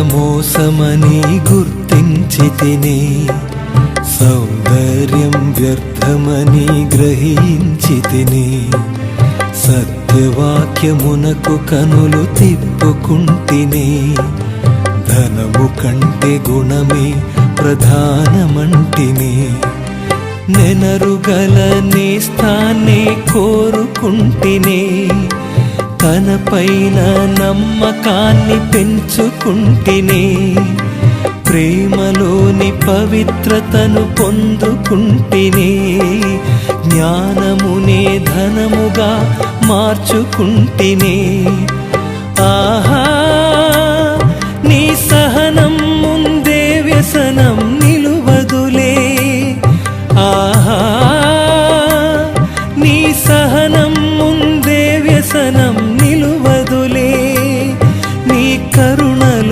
మోసమని గుర్తించితిని, సౌందర్యం వ్యర్థమని గ్రహించితిని. సత్యవాక్యమునకు కనులు తిప్పుకుంటిని, ధనము కంటే గుణమే ప్రధానమంటిని. నెనరుగల నేస్తాన్ని కోరుకుంటిని, తనపైన నమ్మకాన్ని పెంచుకుంటిని. ప్రేమలోని పవిత్రతను పొందుకుంటిని, జ్ఞానమునే ధనముగా మార్చుకుంటిని. ఆహా